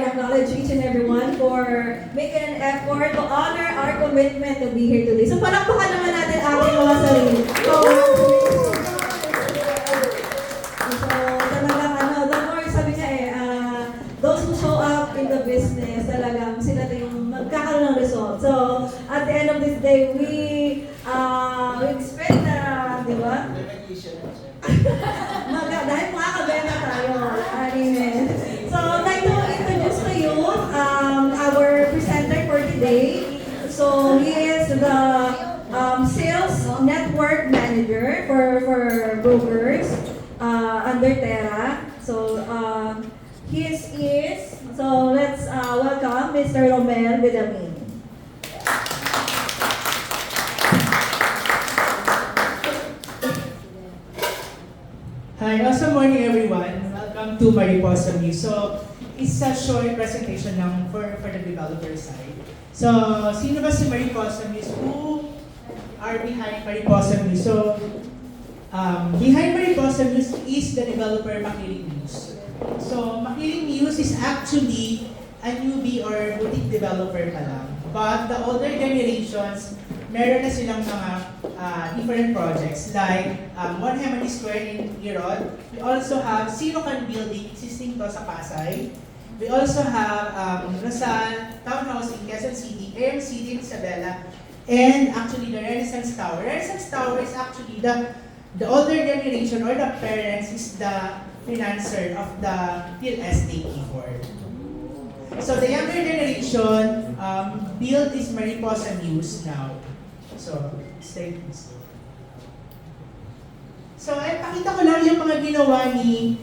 acknowledge each and everyone for making an effort to honor our commitment to be here today. So palakpakan naman natin ating mga sarili. So talagang the more sabi niya those who show up in the business, talagang sila yung magkakaroon ng result. So at the end of this day, we expect na, di ba? Dahil makakabenta tayo. Amen. So, I'd like to introduce to you our presenter for today. So, he is the sales network manager for brokers under Terra. So, so let's welcome Mr. Romel Vidamin. Hi, awesome morning everyone. Welcome to Mariposa News. So, it's a short presentation lang for the developer side. So, sino ba si Mariposa News? Who are behind Mariposa News? So, behind Mariposa News is the developer Makiling News. So, Makiling News is actually a newbie or boutique developer pa lang. But the older generations, meron na silang mga different projects like One Hemani Square in Irod. We also have Silocan Building, existing to sa Pasay. We also have Lasal Townhouse in Quezon City, AMC in Isabela, and actually the Renaissance Tower. Renaissance Tower is actually the older generation or the parents is the financer of the real estate before. So the younger generation build this Mariposa News now. So, stay please. So, pakita ko lang yung mga ginawa ni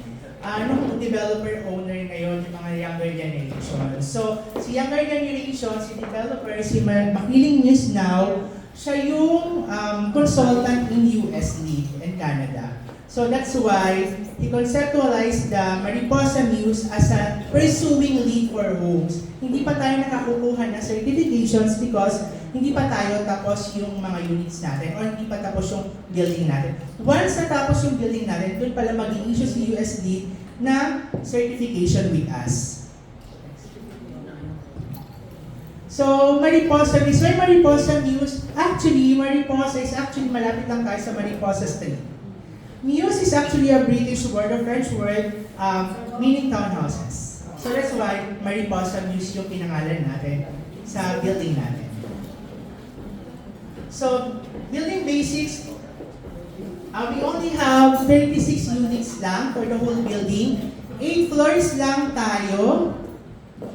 developer owner ngayon, yung mga younger generation. So, si younger generation, si developer, si Makiling News now, siya yung consultant in US lead in Canada. So, that's why he conceptualized the Mariposa News as a pursuing lead for homes. Hindi pa tayo nakakukuha ng certifications because hindi pa tayo tapos yung mga units natin or hindi pa tapos yung building natin. Once natapos yung building natin, doon pala mag-i-issue si USD na certification with us. So, Mariposa News. Why Mariposa News? Actually, Mariposa is actually malapit lang tayo sa Mariposa Street. News is actually a British word, a French word, meaning townhouses. So that's why Mariposa News yung pinangalan natin sa building natin. So, building basics, we only have 36 units lang for the whole building. 8 floors lang tayo.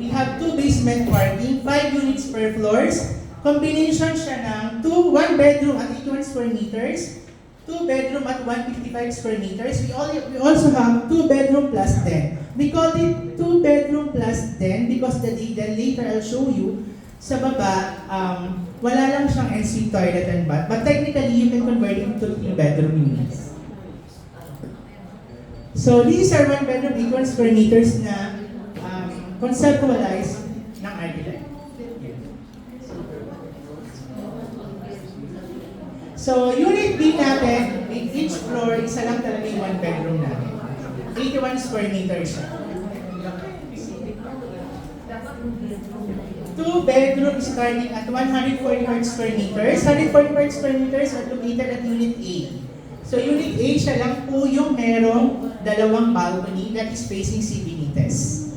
We have 2 basement parking, 5 units per floors. Combination siya ng 1 bedroom at 81 square meters, 2 bedroom at 155 square meters. We also have 2 bedroom plus den. We call it 2 bedroom plus den because then later I'll show you. Sa baba, wala lang siyang ensuite toilet and bath, but technically you can convert it into 3 bedroom units. So these are 1 bedroom 81 square meters na conceptualized ng architect. So, unit B natin, each floor, isa lang talaga yung 1 bedroom natin. 81 square meters siya. 2 bedrooms starting at 145 square meters. 145 square meters are located at Unit A. So, Unit A siya lang po yung merong 2 balcony that is facing C. Benitez.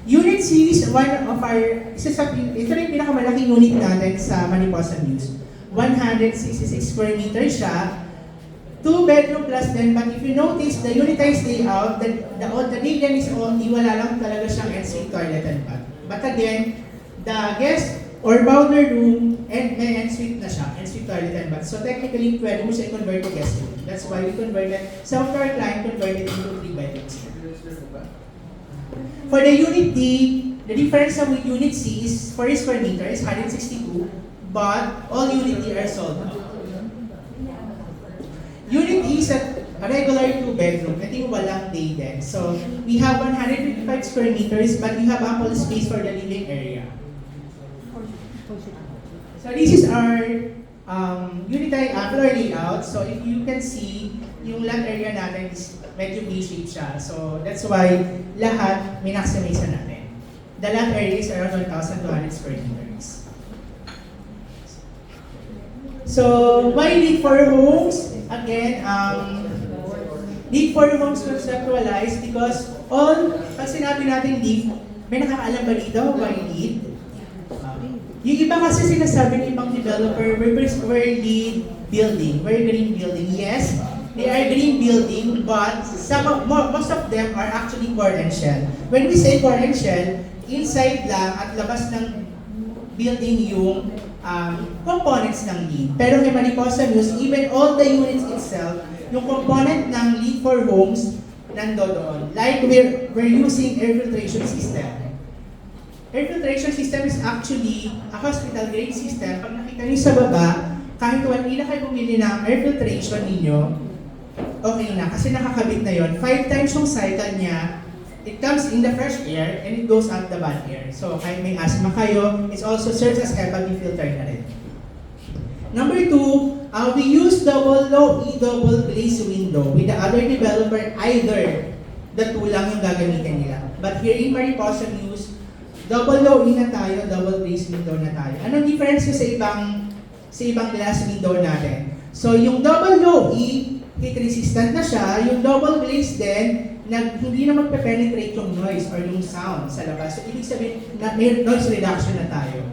Unit C is one of our, ito rin pinakamalaking unit natin sa Mariposa News. 166 square meters siya, 2 bedroom plus den, but if you notice, the unitized layout, the den is only, wala lang talaga siyang ensuite toilet and bath. But again, the guest or powder room, and may ensuite na siya, ensuite toilet and bath. So technically, pwede mo siya i-convert to guest room. That's why we converted, some of our client converted into 3 bedrooms. For the Unit D, the difference with Unit C is 40 square meters, 162, but all Unit D are sold out. Unit E is a regular 2 bedroom. Ito yung walang day den. So, we have 155 square meters, but we have ample space for the living area. So, this is our unitary floor layout. So if you can see, yung land area natin is medyo V-shaped siya. So that's why lahat minaksimisa natin. The land area is around 1,200 square meters. So why need for homes? Again, need for homes conceptualized because pag sinabi natin need, may nakakaalam ba dito why need? Yung iba kasi sinasabi ng ibang developer, we're lead building, we're green building. Yes, they are green building, but most of them are actually core and shell. When we say core and shell, inside lang at labas ng building yung components ng lead. Pero kay Mariposa Muse, even all the units itself, yung component ng lead for homes, nandoon. Like we're using air filtration system. Air filtration system is actually a hospital grade system. Pag nakita niyo sa baba, kahit hindi na kayo bumili ng air filtration ninyo, okay na. Kasi nakakabit na yon. 5 times yung cycle niya, it comes in the fresh air and it goes out the bad air. So kahit may asthma kayo, it also serves as kapag filter na rin. Number 2, we use double low E double glaze window. With the other developer, either the two lang yung gagamitin nila. But here in Mariposa Muse, double low E na tayo, double glaze window na tayo. Anong difference ko sa ibang glass window natin? So yung double low E, heat resistant na siya. Yung double glaze din, hindi na magpe-penetrate yung noise or yung sound sa labas. So ibig sabihin na may noise reduction na tayo.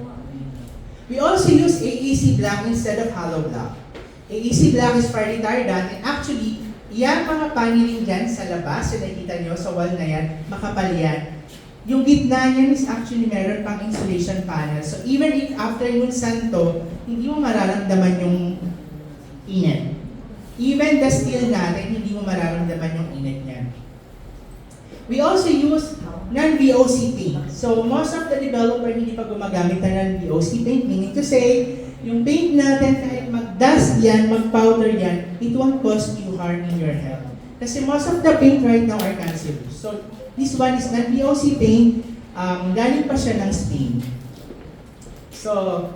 We also use AEC black instead of hollow block. AEC black is fire retardant and actually, yan mga paneling dyan sa labas, so nakikita nyo sa wall na yan, makapal yan. Yung gitna niyan is actually meron pang insulation panel. So even if after yung santo, hindi mo mararamdaman yung init. Even the steel natin, hindi mo mararamdaman yung init niyan. We also use non-VOC paint. So most of the developer hindi pa gumagamit ng non-VOC paint, meaning to say, yung paint natin kahit mag-dust yan, mag-powder yan, it won't cause you harm in your health. Kasi most of the paint right now are cancerous. So this one is non-VOC paint, galing pa siya ng Spain. So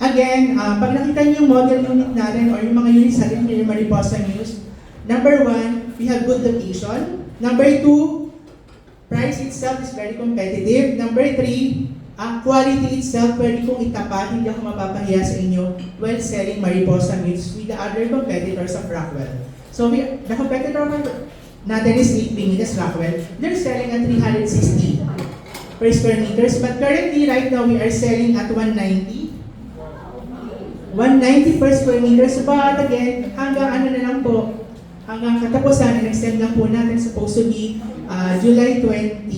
again, pag nakita niyo yung model unit natin or yung mga units natin here in Mariposa Muse, number 1, we have good location. Number 2, price itself is very competitive. Number 3, ang quality itself, pwede kong itapat, hindi ako mapapahiya sa inyo while selling Mariposa Muse with the other competitors of Rockwell. So the competitor natin is 8 Benitez Rockwell. They're selling at 360 per square meters, but currently right now we are selling at 190 per square meters. But again, hanggang ano na lang po, hanggang katapusan, in-extend lang po natin, supposed to be July 20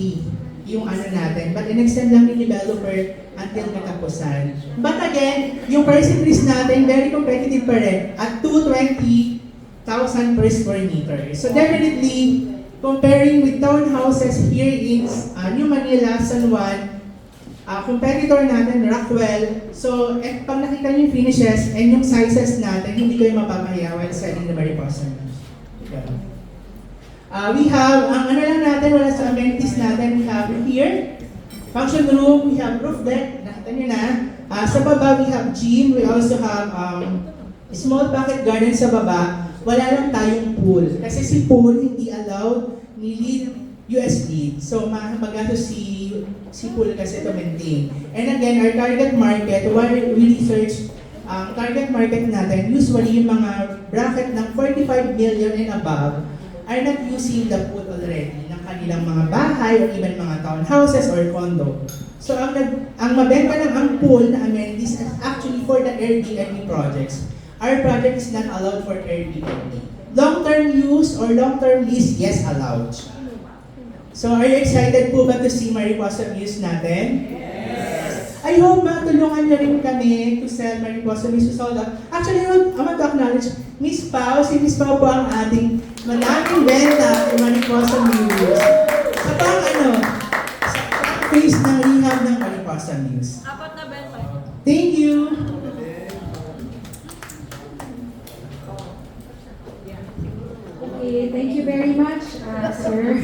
yung ano natin. But in-extend lang yung developer until katapusan. But again, yung price increase natin, very competitive pa rin at 220,000 per square meter. So definitely, comparing with townhouses here in New Manila, San Juan, competitor natin, Rockwell. So, pag nakita niyo yung finishes and yung sizes natin, hindi kayo mapapahiya while selling the Mariposa Muse. We have, ang ano lang natin, wala sa amenities natin, we have here, function room, we have roof deck, nakita niyo na. Sa baba, we have gym, we also have small bucket garden sa baba. Wala lang tayong pool. Kasi si pool, hindi allowed, need US lead. So, magastos si pool kasi to maintain. And again, our target market, while we research, target market natin, usually yung mga bracket ng 45 million and above are not using the pool already ng kanilang mga bahay or even mga townhouses or condo. So, ang mabenta ng ang pool na amenities is actually for the Airbnb projects. Our project is not allowed for Airbnb. Long-term use or long-term lease, yes, allowed. So, are you excited po ba to see Mariposa Muse natin? Yes! I hope matulungan niyo rin kami to sell Mariposa Muse to sold out. Actually, I want to acknowledge, Miss Pao, si Miss Pao po ang ating maraming benta ng Mariposa Muse. Sa pang sa face ng rehab ng Mariposa Muse. 4 na benta. Thank you! Okay, thank you very much, sir.